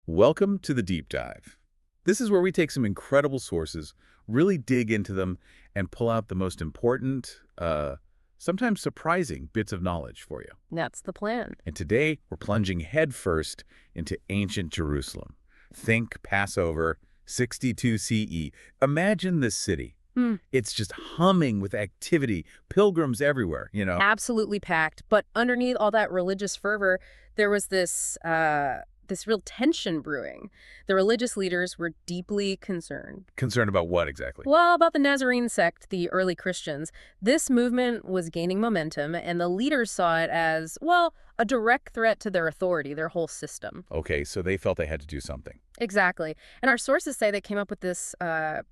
Welcome to the Deep Dive. This is where we take some incredible sources, really dig into them, and pull out the most important, sometimes surprising bits of knowledge for you. That's the plan. And today, we're plunging headfirst into ancient Jerusalem. Think Passover, 62 CE. Imagine this city. It's just humming with activity, pilgrims everywhere, Absolutely packed. But underneath all that religious fervor, there was this real tension brewing. The religious leaders were deeply concerned. Concerned about what exactly? Well, about the Nazarene sect, the early Christians. This movement was gaining momentum, and the leaders saw it as, well, a direct threat to their authority, their whole system. Okay, so they felt they had to do something. Exactly. And our sources say they came up with this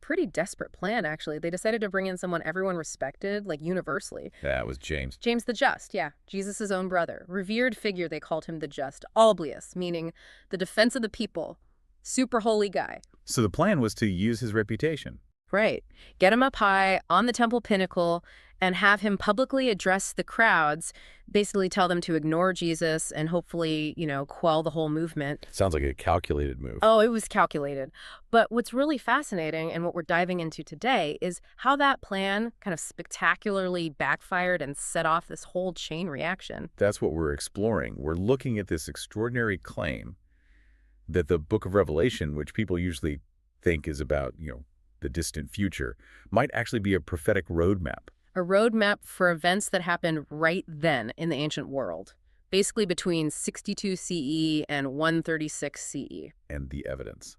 pretty desperate plan, actually. They decided to bring in someone everyone respected, like universally. That was James. James the Just, yeah. Jesus' own brother. Revered figure, they called him the Just. Oblius, meaning the defense of the people. Super holy guy. So the plan was to use his reputation. Right. Get him up high on the temple pinnacle and have him publicly address the crowds, basically tell them to ignore Jesus and hopefully, quell the whole movement. Sounds like a calculated move. Oh, it was calculated. But what's really fascinating and what we're diving into today is how that plan kind of spectacularly backfired and set off this whole chain reaction. That's what we're exploring. We're looking at this extraordinary claim that the book of Revelation, which people usually think is about, the distant future, might actually be a prophetic roadmap. A roadmap for events that happened right then in the ancient world, basically between 62 CE and 136 CE. And the evidence.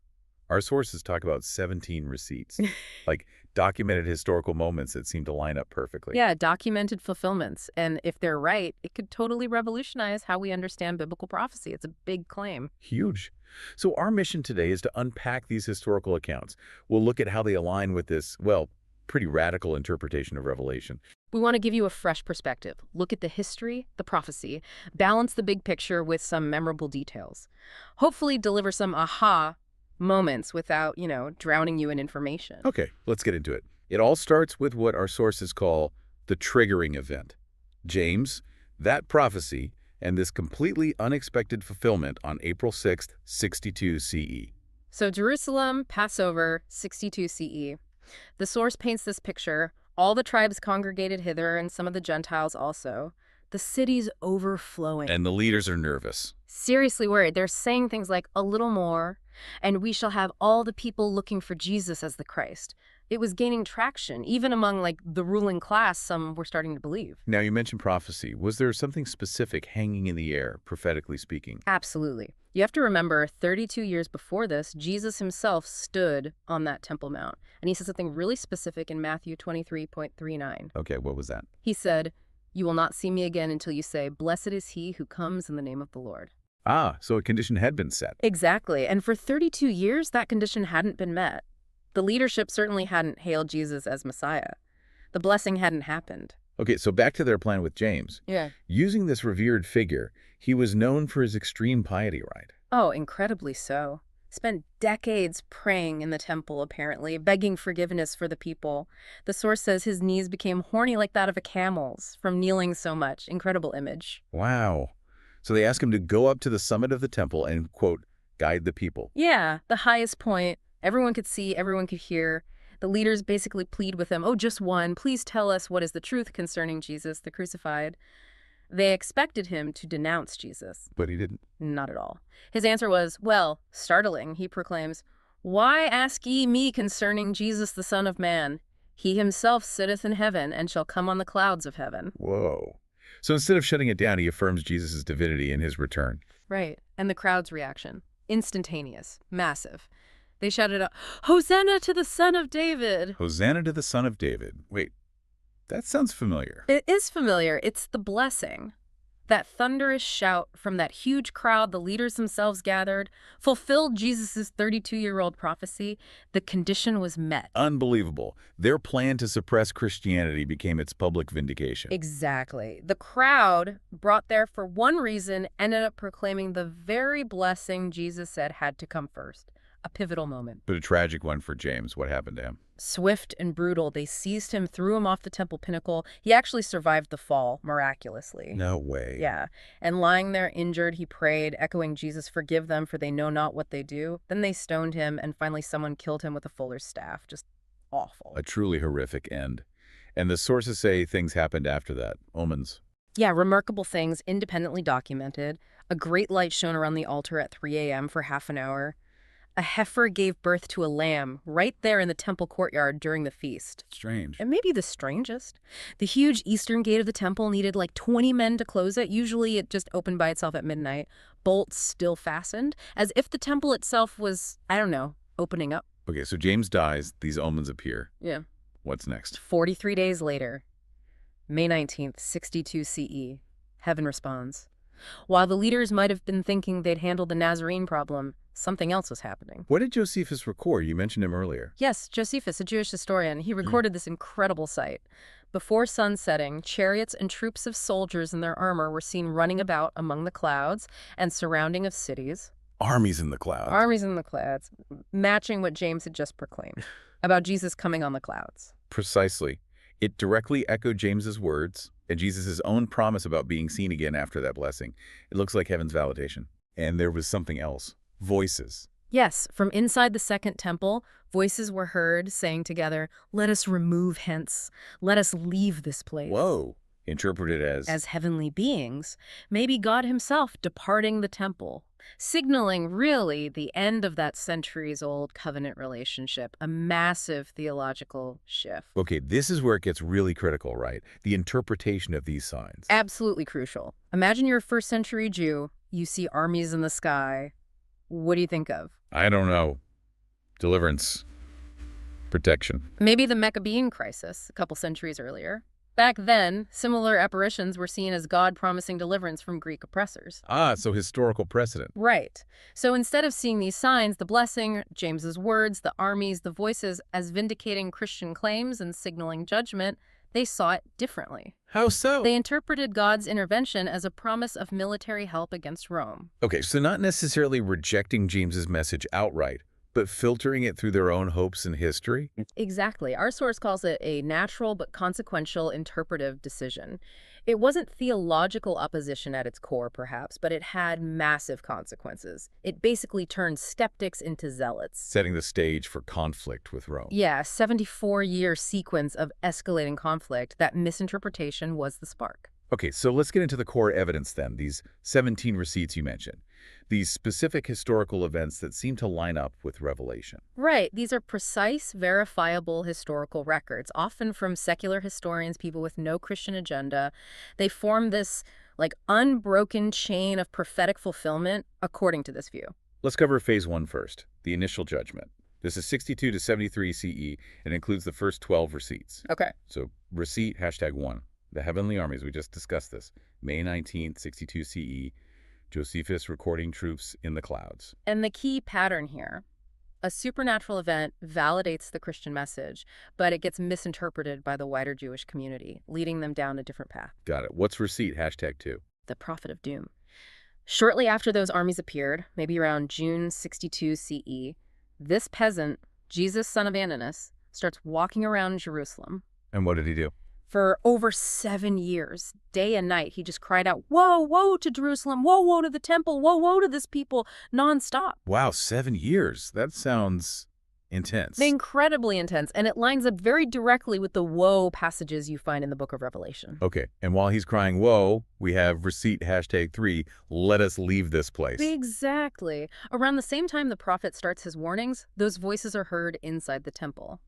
Our sources talk about 17 receipts, like documented historical moments that seem to line up perfectly. Yeah, documented fulfillments. And if they're right, it could totally revolutionize how we understand biblical prophecy. It's a big claim. Huge. So our mission today is to unpack these historical accounts. We'll look at how they align with this, well, pretty radical interpretation of Revelation. We want to give you a fresh perspective. Look at the history, the prophecy, balance the big picture with some memorable details. Hopefully deliver some aha moments without, drowning you in information. Okay, let's get into it. It all starts with what our sources call the triggering event. James, that prophecy, and this completely unexpected fulfillment on April 6th, 62 CE. So Jerusalem, Passover, 62 CE. The source paints this picture. All the tribes congregated hither, and some of the Gentiles also. The city's overflowing. And the leaders are nervous. Seriously worried. They're saying things like, a little more, and we shall have all the people looking for Jesus as the Christ. It was gaining traction. Even among, the ruling class, some were starting to believe. Now, you mentioned prophecy. Was there something specific hanging in the air, prophetically speaking? Absolutely. You have to remember, 32 years before this, Jesus himself stood on that Temple Mount. And he said something really specific in Matthew 23:39. Okay, what was that? He said, "You will not see me again until you say, 'Blessed is he who comes in the name of the Lord.'" Ah, so a condition had been set. Exactly. And for 32 years, that condition hadn't been met. The leadership certainly hadn't hailed Jesus as Messiah. The blessing hadn't happened. Okay, so back to their plan with James. Yeah. Using this revered figure, he was known for his extreme piety, right? Oh, incredibly so. Spent decades praying in the temple, apparently, begging forgiveness for the people. The source says his knees became horny like that of a camel's from kneeling so much. Incredible image. Wow. So they asked him to go up to the summit of the temple and, quote, guide the people. Yeah, the highest point. Everyone could see, everyone could hear. The leaders basically plead with him, "Oh, just one. Please tell us what is the truth concerning Jesus, the crucified." They expected him to denounce Jesus. But he didn't. Not at all. His answer was, well, startling. He proclaims, "Why ask ye me concerning Jesus, the Son of Man? He himself sitteth in heaven, and shall come on the clouds of heaven." Whoa. So instead of shutting it down, he affirms Jesus' divinity in his return. Right. And the crowd's reaction. Instantaneous. Massive. They shouted out, "Hosanna to the Son of David!" Hosanna to the Son of David. Wait, that sounds familiar. It is familiar. It's the blessing. That thunderous shout from that huge crowd the leaders themselves gathered fulfilled Jesus' 32-year-old prophecy. The condition was met. Unbelievable. Their plan to suppress Christianity became its public vindication. Exactly. The crowd, brought there for one reason, ended up proclaiming the very blessing Jesus said had to come first. A pivotal moment. But a tragic one for James. What happened to him? Swift and brutal, they seized him, threw him off the temple pinnacle. He actually survived the fall, miraculously. No way. Yeah. And lying there injured, he prayed, echoing, Jesus, forgive them, for they know not what they do. Then they stoned him, and finally someone killed him with a fuller's staff. Just awful. A truly horrific end. And the sources say things happened after that. Omens. Yeah, remarkable things, independently documented. A great light shone around the altar at 3 a.m. for half an hour. A heifer gave birth to a lamb right there in the temple courtyard during the feast. Strange. And maybe the strangest. The huge eastern gate of the temple needed like 20 men to close it. Usually it just opened by itself at midnight. Bolts still fastened, as if the temple itself was, I don't know, opening up. Okay, so James dies. These omens appear. Yeah. What's next? 43 days later, May 19th, 62 CE, heaven responds. While the leaders might have been thinking they'd handled the Nazarene problem, something else was happening. What did Josephus record? You mentioned him earlier. Yes, Josephus, a Jewish historian, he recorded this incredible sight. Before sunsetting, chariots and troops of soldiers in their armor were seen running about among the clouds and surrounding of cities. Armies in the clouds. Armies in the clouds, matching what James had just proclaimed about Jesus coming on the clouds. Precisely. It directly echoed James's words and Jesus' own promise about being seen again after that blessing. It looks like heaven's validation. And there was something else. Voices. Yes, from inside the second temple, voices were heard saying together, let us remove hence. Let us leave this place. Whoa. Interpreted As heavenly beings, maybe God himself departing the temple, signaling really the end of that centuries-old covenant relationship, a massive theological shift. Okay, this is where it gets really critical, right? The interpretation of these signs. Absolutely crucial. Imagine you're a first-century Jew. You see armies in the sky. What do you think of? I don't know. Deliverance. Protection. Maybe the Maccabean crisis a couple centuries earlier. Back then, similar apparitions were seen as God promising deliverance from Greek oppressors. Ah, so historical precedent. Right. So instead of seeing these signs, the blessing, James's words, the armies, the voices, as vindicating Christian claims and signaling judgment, they saw it differently. How so? They interpreted God's intervention as a promise of military help against Rome. Okay, so not necessarily rejecting James's message outright, but filtering it through their own hopes and history? Exactly. Our source calls it a natural but consequential interpretive decision. It wasn't theological opposition at its core, perhaps, but it had massive consequences. It basically turned skeptics into zealots. Setting the stage for conflict with Rome. Yeah, a 74-year sequence of escalating conflict. That misinterpretation was the spark. Okay, so let's get into the core evidence then, these 17 receipts you mentioned. These specific historical events that seem to line up with Revelation. Right. These are precise, verifiable historical records, often from secular historians, people with no Christian agenda. They form this, unbroken chain of prophetic fulfillment, according to this view. Let's cover phase 1 first, the initial judgment. This is 62 to 73 CE and includes the first 12 receipts. Okay. So receipt, #1. The heavenly armies, we just discussed this. May 19th, 62 CE. Josephus recording troops in the clouds. And the key pattern here, a supernatural event validates the Christian message, but it gets misinterpreted by the wider Jewish community, leading them down a different path. Got it. What's receipt, #2? The prophet of doom. Shortly after those armies appeared, maybe around June 62 CE, this peasant, Jesus, son of Ananias, starts walking around Jerusalem. And what did he do? For over 7 years, day and night, he just cried out, woe, woe to Jerusalem, woe, woe to the temple, woe, woe to this people, nonstop. Wow, 7 years. That sounds intense. Incredibly intense, and it lines up very directly with the woe passages you find in the book of Revelation. Okay, and while he's crying woe, we have receipt, #3, let us leave this place. Exactly. Around the same time the prophet starts his warnings, those voices are heard inside the temple.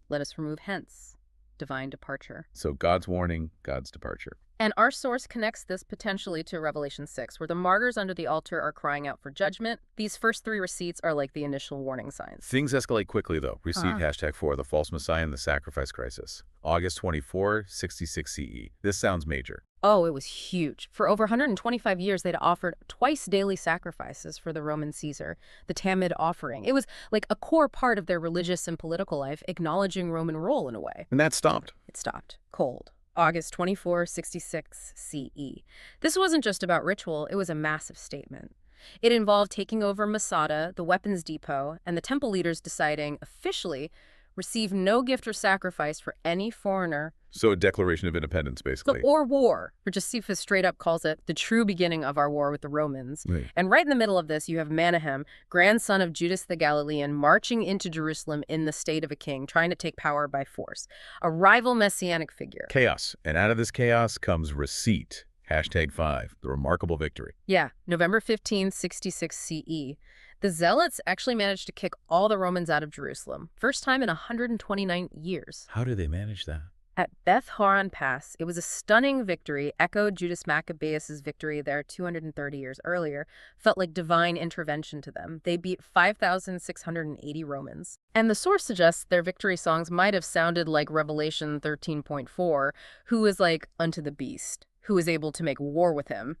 Let us remove hence. Divine departure. So God's warning, God's departure. And our source connects this potentially to Revelation 6, where the martyrs under the altar are crying out for judgment. These first 3 receipts are like the initial warning signs. Things escalate quickly, though. Receipt, #4, the false Messiah and the sacrifice crisis. August 24, 66 CE. This sounds major. Oh, it was huge. For over 125 years, they'd offered twice daily sacrifices for the Roman Caesar, the Tamid offering. It was like a core part of their religious and political life, acknowledging Roman rule in a way. And that stopped. It stopped. Cold. August 24, 66 CE. This wasn't just about ritual, it was a massive statement. It involved taking over Masada, the weapons depot, and the temple leaders deciding, officially, receive no gift or sacrifice for any foreigner. So a declaration of independence, So, basically. or war, or Josephus straight up calls it the true beginning of our war with the Romans. Right. And right in the middle of this, you have Menahem, grandson of Judas the Galilean, marching into Jerusalem in the state of a king, trying to take power by force. A rival messianic figure. Chaos. And out of this chaos comes receipt. #5, the remarkable victory. Yeah, November 15, 66 CE. The Zealots actually managed to kick all the Romans out of Jerusalem. First time in 129 years. How do they manage that? At Beth Horon Pass, it was a stunning victory, echoed Judas Maccabeus' victory there 230 years earlier, felt like divine intervention to them. They beat 5,680 Romans. And the source suggests their victory songs might have sounded like Revelation 13.4, who is like unto the beast, who is able to make war with him.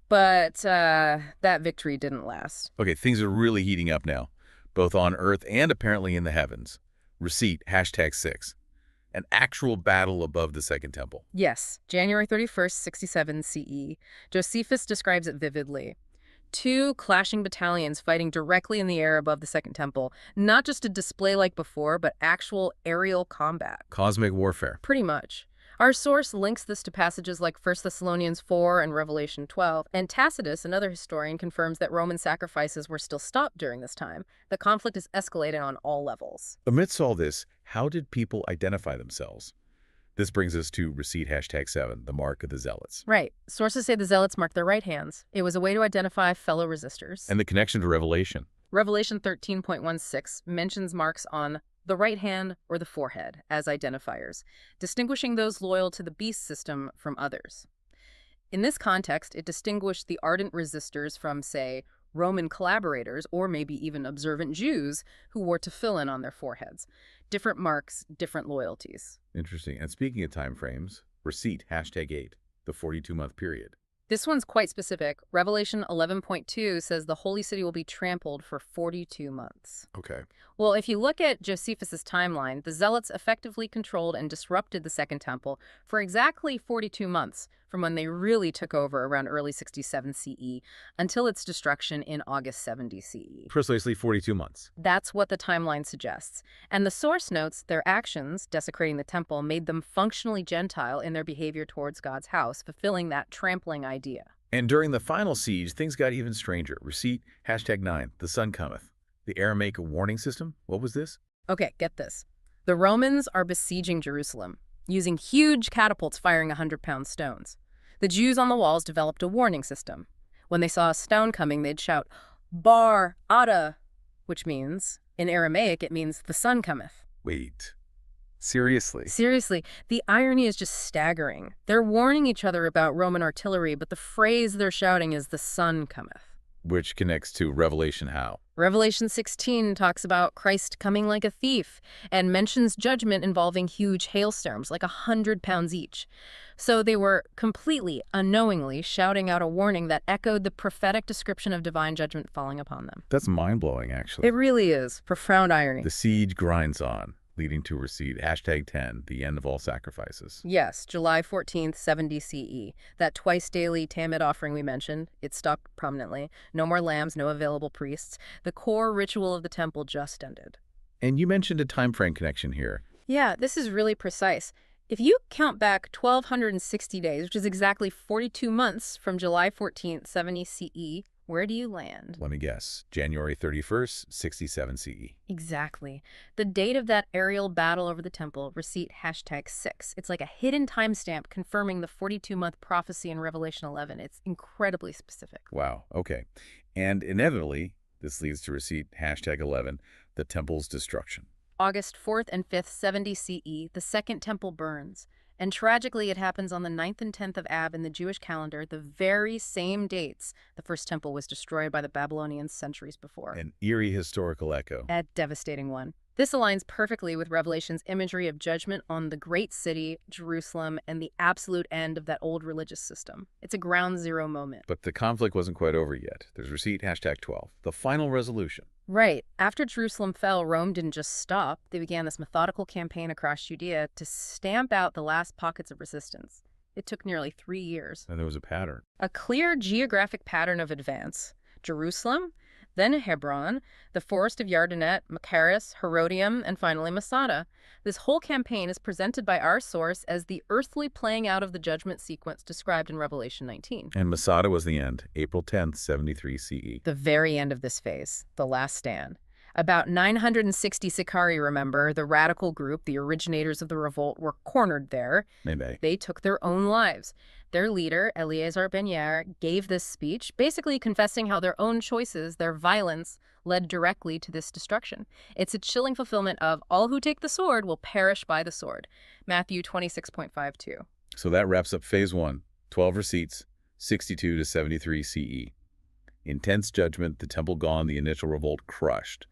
But that victory didn't last. Okay, things are really heating up now, both on Earth and apparently in the heavens. Receipt, #6. An actual battle above the Second Temple. Yes, January 31st, 67 CE. Josephus describes it vividly. 2 clashing battalions fighting directly in the air above the Second Temple. Not just a display like before, but actual aerial combat. Cosmic warfare. Pretty much. Our source links this to passages like 1 Thessalonians 4 and Revelation 12, and Tacitus, another historian, confirms that Roman sacrifices were still stopped during this time. The conflict is escalating on all levels. Amidst all this, how did people identify themselves? This brings us to receipt #7, the mark of the Zealots. Right. Sources say the Zealots marked their right hands. It was a way to identify fellow resistors. And the connection to Revelation. Revelation 13.16 mentions marks on the right hand or the forehead as identifiers, distinguishing those loyal to the beast system from others. In this context, it distinguished the ardent resistors from, say, Roman collaborators or maybe even observant Jews who wore tefillin on their foreheads. Different marks, different loyalties. Interesting. And speaking of time frames, receipt #8, the 42-month period. This one's quite specific. Revelation 11.2 says the holy city will be trampled for 42 months. Okay. Well, if you look at Josephus' timeline, the Zealots effectively controlled and disrupted the Second Temple for exactly 42 months, from when they really took over around early 67 CE until its destruction in August 70 CE. Precisely 42 months. That's what the timeline suggests. And the source notes their actions, desecrating the temple, made them functionally Gentile in their behavior towards God's house, fulfilling that trampling idea. And during the final siege, things got even stranger. Receipt #9, the sun cometh. The Aramaic warning system? What was this? Okay, get this. The Romans are besieging Jerusalem, using huge catapults firing 100-pound stones. The Jews on the walls developed a warning system. When they saw a stone coming, they'd shout, Bar, Ada, which means, in Aramaic, it means the sun cometh. Wait. Seriously? Seriously, the irony is just staggering. They're warning each other about Roman artillery, but the phrase they're shouting is the sun cometh. Which connects to Revelation how? Revelation 16 talks about Christ coming like a thief and mentions judgment involving huge hailstones, like 100 pounds each. So they were completely, unknowingly shouting out a warning that echoed the prophetic description of divine judgment falling upon them. That's mind-blowing, actually. It really is. Profound irony. The siege grinds on, leading to receipt #10, the end of all sacrifices. Yes, July 14th, 70 CE. That twice-daily Tamid offering we mentioned, it stopped prominently. No more lambs, no available priests. The core ritual of the temple just ended. And you mentioned a time frame connection here. Yeah, this is really precise. If you count back 1,260 days, which is exactly 42 months from July 14th, 70 CE, where do you land? Let me guess. January 31st, 67 CE. Exactly. The date of that aerial battle over the temple, receipt #6. It's like a hidden timestamp confirming the 42-month prophecy in Revelation 11. It's incredibly specific. Wow. Okay. And inevitably, this leads to receipt #11, the temple's destruction. August 4th and 5th, 70 CE, the Second Temple burns. And tragically, it happens on the 9th and 10th of Ab in the Jewish calendar, the very same dates the First Temple was destroyed by the Babylonians centuries before. An eerie historical echo. A devastating one. This aligns perfectly with Revelation's imagery of judgment on the great city, Jerusalem, and the absolute end of that old religious system. It's a ground zero moment. But the conflict wasn't quite over yet. There's receipt #12, the final resolution. Right. After Jerusalem fell, Rome didn't just stop. They began this methodical campaign across Judea to stamp out the last pockets of resistance. It took nearly 3 years. And there was a pattern. A clear geographic pattern of advance. Jerusalem, then Hebron, the forest of Yardenit, Machaerus, Herodium, and finally Masada. This whole campaign is presented by our source as the earthly playing out of the judgment sequence described in Revelation 19. And Masada was the end, April 10th, 73 CE. The very end of this phase, the last stand. About 960 Sicarii, remember, the radical group, the originators of the revolt, were cornered there. Maybe. They took their own lives. Their leader, Eleazar ben Yair, gave this speech, basically confessing how their own choices, their violence, led directly to this destruction. It's a chilling fulfillment of all who take the sword will perish by the sword. Matthew 26.52. So that wraps up phase 1, 12 receipts, 62 to 73 CE. Intense judgment, the temple gone, the initial revolt crushed.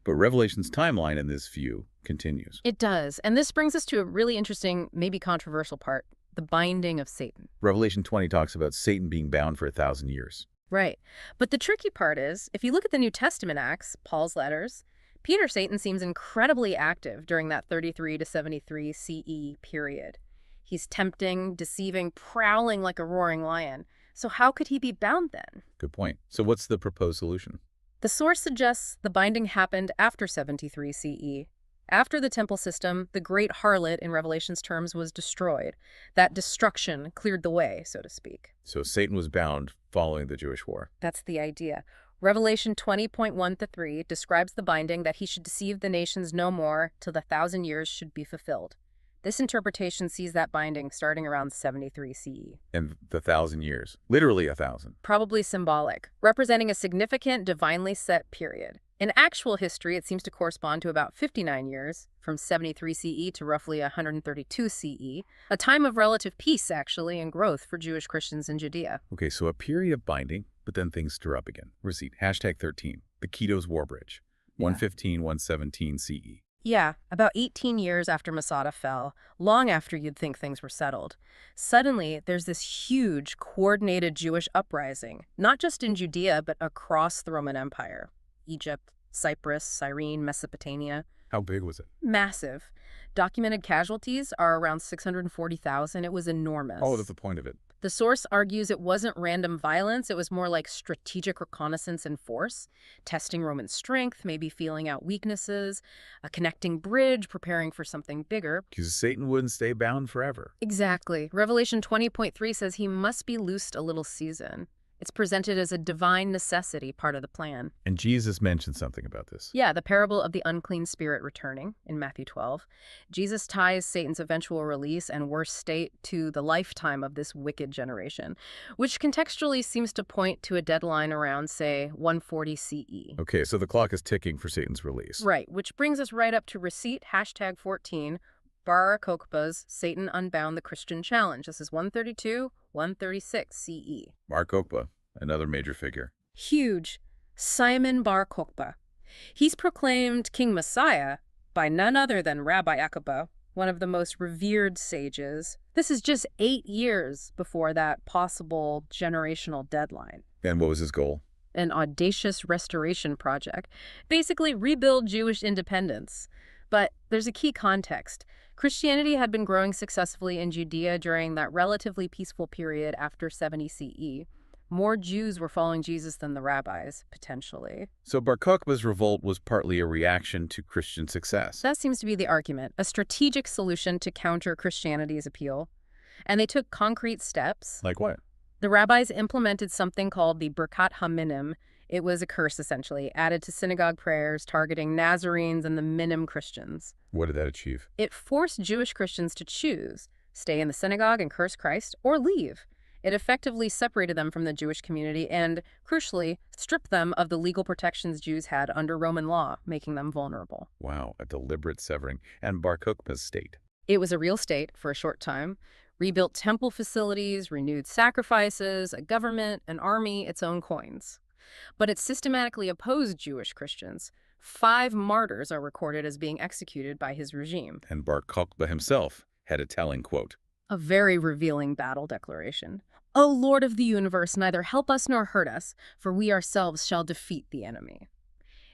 But Revelation's timeline in this view continues. It does. And this brings us to a really interesting, maybe controversial part, the binding of Satan. Revelation 20 talks about Satan being bound for 1,000 years. Right. But the tricky part is, if you look at the New Testament Acts, Paul's letters, Peter Satan seems incredibly active during that 33 to 73 CE period. He's tempting, deceiving, prowling like a roaring lion. So how could he be bound then? Good point. So what's the proposed solution? The source suggests the binding happened after 73 CE. After the temple system, the great harlot, in Revelation's terms, was destroyed. That destruction cleared the way, so to speak. So Satan was bound following the Jewish war. That's the idea. Revelation 20.1-3 describes the binding that he should deceive the nations no more till the 1,000 years should be fulfilled. This interpretation sees that binding starting around 73 CE. And the 1,000 years. Literally 1,000. Probably symbolic, representing a significant divinely set period. In actual history, it seems to correspond to about 59 years, from 73 CE to roughly 132 CE, a time of relative peace, actually, and growth for Jewish Christians in Judea. Okay, so a period of binding, but then things stir up again. Receipt, #13, the Keto's War Bridge, 115, 117 CE. Yeah, about 18 years after Masada fell, long after you'd think things were settled. Suddenly, there's this huge, coordinated Jewish uprising, not just in Judea, but across the Roman Empire. Egypt, Cyprus, Cyrene, Mesopotamia. How big was it? Massive. Documented casualties are around 640,000. It was enormous. Oh, that's the point of it. The source argues it wasn't random violence, it was more like strategic reconnaissance and force, testing Roman strength, maybe feeling out weaknesses, a connecting bridge, preparing for something bigger. Because Satan wouldn't stay bound forever. Exactly. Revelation 20.3 says he must be loosed a little season. It's presented as a divine necessity, part of the plan. And Jesus mentioned something about this. Yeah, the parable of the unclean spirit returning in Matthew 12. Jesus ties Satan's eventual release and worse state to the lifetime of this wicked generation, which contextually seems to point to a deadline around, say, 140 CE. Okay, so the clock is ticking for Satan's release. Right, which brings us right up to receipt, #14, Bar Kokhba's Satan Unbound the Christian Challenge. This is 132, 136 CE. Bar Kokhba, another major figure. Huge. Simon Bar Kokhba. He's proclaimed King Messiah by none other than Rabbi Akiba, one of the most revered sages. This is just 8 years before that possible generational deadline. And what was his goal? An audacious restoration project. Basically, rebuild Jewish independence. But there's a key context. Christianity had been growing successfully in Judea during that relatively peaceful period after 70 CE. More Jews were following Jesus than the rabbis, potentially. So Bar Kokhba's revolt was partly a reaction to Christian success. That seems to be the argument, a strategic solution to counter Christianity's appeal. And they took concrete steps. Like what? The rabbis implemented something called the Birkat HaMinim. It was a curse, essentially, added to synagogue prayers targeting Nazarenes and the Minim Christians. What did that achieve? It forced Jewish Christians to choose, stay in the synagogue and curse Christ, or leave. It effectively separated them from the Jewish community and, crucially, stripped them of the legal protections Jews had under Roman law, making them vulnerable. Wow, a deliberate severing. And Bar Kokhba's state. It was a real state for a short time, rebuilt temple facilities, renewed sacrifices, a government, an army, its own coins. But it systematically opposed Jewish Christians. 5 martyrs are recorded as being executed by his regime. And Bar Kokhba himself had a telling quote. A very revealing battle declaration. O Lord of the universe, neither help us nor hurt us, for we ourselves shall defeat the enemy.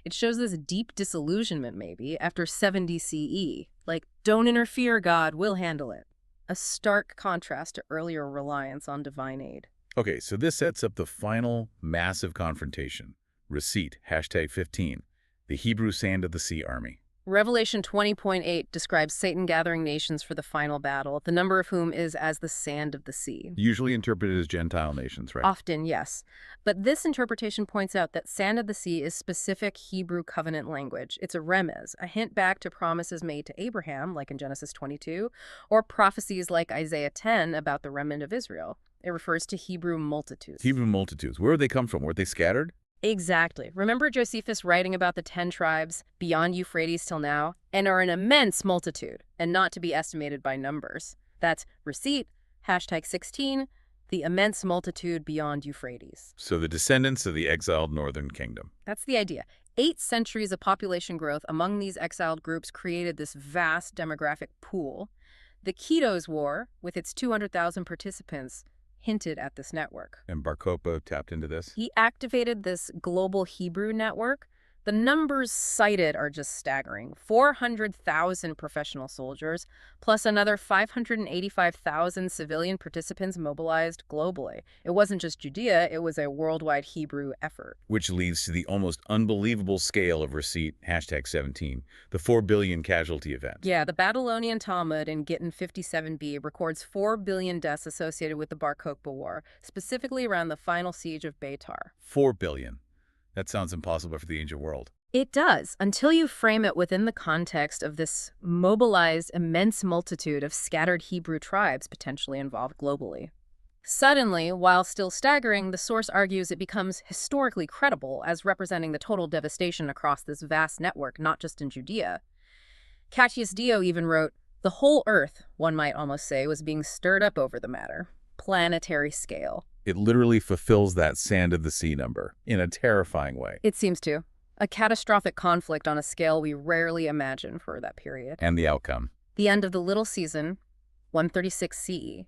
It shows this deep disillusionment, maybe, after 70 CE. Like, don't interfere, God, we'll handle it. A stark contrast to earlier reliance on divine aid. Okay, so this sets up the final massive confrontation. Receipt, #15, the Hebrew sand of the sea army. Revelation 20.8 describes Satan gathering nations for the final battle, the number of whom is as the sand of the sea. Usually interpreted as Gentile nations, right? Often, yes. But this interpretation points out that sand of the sea is specific Hebrew covenant language. It's a remez, a hint back to promises made to Abraham, like in Genesis 22, or prophecies like Isaiah 10 about the remnant of Israel. It refers to Hebrew multitudes. Hebrew multitudes. Where would they come from? Were they scattered? Exactly. Remember Josephus writing about the 10 tribes beyond Euphrates till now, and are an immense multitude, and not to be estimated by numbers. That's receipt, #16, the immense multitude beyond Euphrates. So the descendants of the exiled northern kingdom. That's the idea. 8 centuries of population growth among these exiled groups created this vast demographic pool. The Kiddos War, with its 200,000 participants, hinted at this network. And Bar Kokhba tapped into this? He activated this global Hebrew network. The numbers cited are just staggering. 400,000 professional soldiers, plus another 585,000 civilian participants mobilized globally. It wasn't just Judea, it was a worldwide Hebrew effort. Which leads to the almost unbelievable scale of receipt, #17, the 4 billion casualty event. Yeah, the Babylonian Talmud in Gittin 57b records 4 billion deaths associated with the Bar Kokhba War, specifically around the final siege of Beitar. 4 billion. That sounds impossible for the ancient world. It does, until you frame it within the context of this mobilized immense multitude of scattered Hebrew tribes potentially involved globally. Suddenly, while still staggering, the source argues it becomes historically credible as representing the total devastation across this vast network, not just in Judea. Cassius Dio even wrote, "The whole earth, one might almost say, was being stirred up over the matter. Planetary scale." It literally fulfills that sand of the sea number in a terrifying way. It seems to. A catastrophic conflict on a scale we rarely imagine for that period. And the outcome. The end of the little season, 136 CE.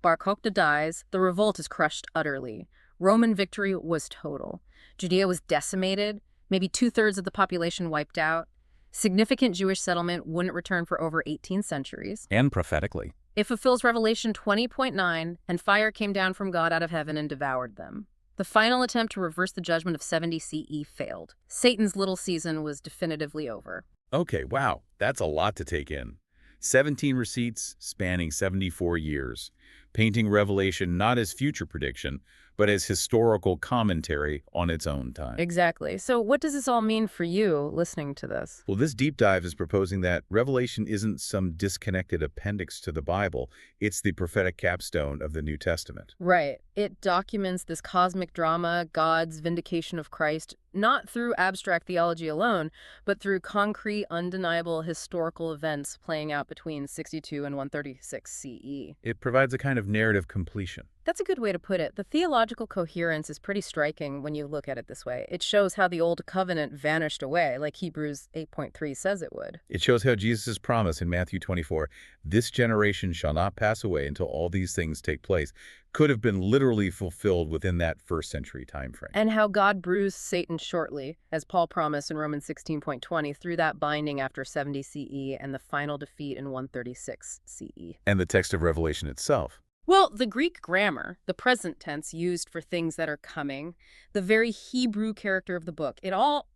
Bar Kokhba dies, the revolt is crushed utterly. Roman victory was total. Judea was decimated, maybe 2/3 of the population wiped out. Significant Jewish settlement wouldn't return for over 18 centuries. And prophetically. It fulfills Revelation 20.9, and fire came down from God out of heaven and devoured them. The final attempt to reverse the judgment of 70 CE failed. Satan's little season was definitively over. Okay, wow, that's a lot to take in. 17 receipts spanning 74 years, painting Revelation not as future prediction, but as historical commentary on its own time. Exactly. So what does this all mean for you listening to this? Well, this deep dive is proposing that Revelation isn't some disconnected appendix to the Bible. It's the prophetic capstone of the New Testament. Right. It documents this cosmic drama, God's vindication of Christ, not through abstract theology alone, but through concrete, undeniable historical events playing out between 62 and 136 CE. It provides a kind of narrative completion. That's a good way to put it. The theological coherence is pretty striking when you look at it this way. It shows how the Old Covenant vanished away, like Hebrews 8.3 says it would. It shows how Jesus' promise in Matthew 24, "This generation shall not pass away until all these things take place," could have been literally fulfilled within that first century time frame. And how God bruised Satan shortly, as Paul promised in Romans 16.20, through that binding after 70 CE and the final defeat in 136 CE. And the text of Revelation itself. Well, the Greek grammar, the present tense used for things that are coming, the very Hebrew character of the book, it all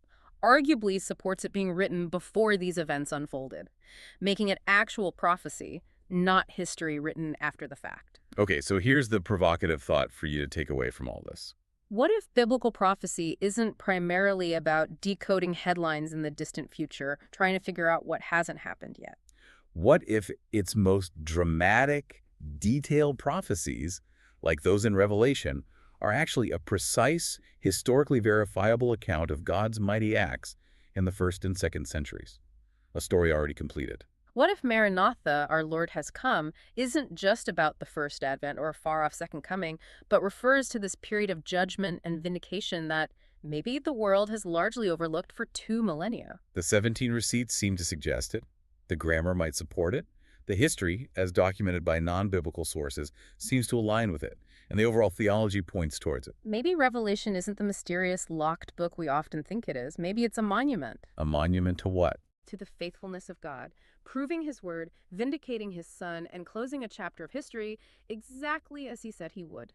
arguably supports it being written before these events unfolded, making it actual prophecy, not history written after the fact. Okay, so here's the provocative thought for you to take away from all this. What if biblical prophecy isn't primarily about decoding headlines in the distant future, trying to figure out what hasn't happened yet? What if its most dramatic, detailed prophecies, like those in Revelation, are actually a precise, historically verifiable account of God's mighty acts in the 1st and 2nd centuries? A story already completed. What if Maranatha, our Lord has come, isn't just about the first advent or a far-off second coming, but refers to this period of judgment and vindication that maybe the world has largely overlooked for 2 millennia? The 17 receipts seem to suggest it. The grammar might support it. The history, as documented by non-biblical sources, seems to align with it, and the overall theology points towards it. Maybe Revelation isn't the mysterious, locked book we often think it is. Maybe it's a monument. A monument to what? To the faithfulness of God, proving his word, vindicating his son, and closing a chapter of history exactly as he said he would.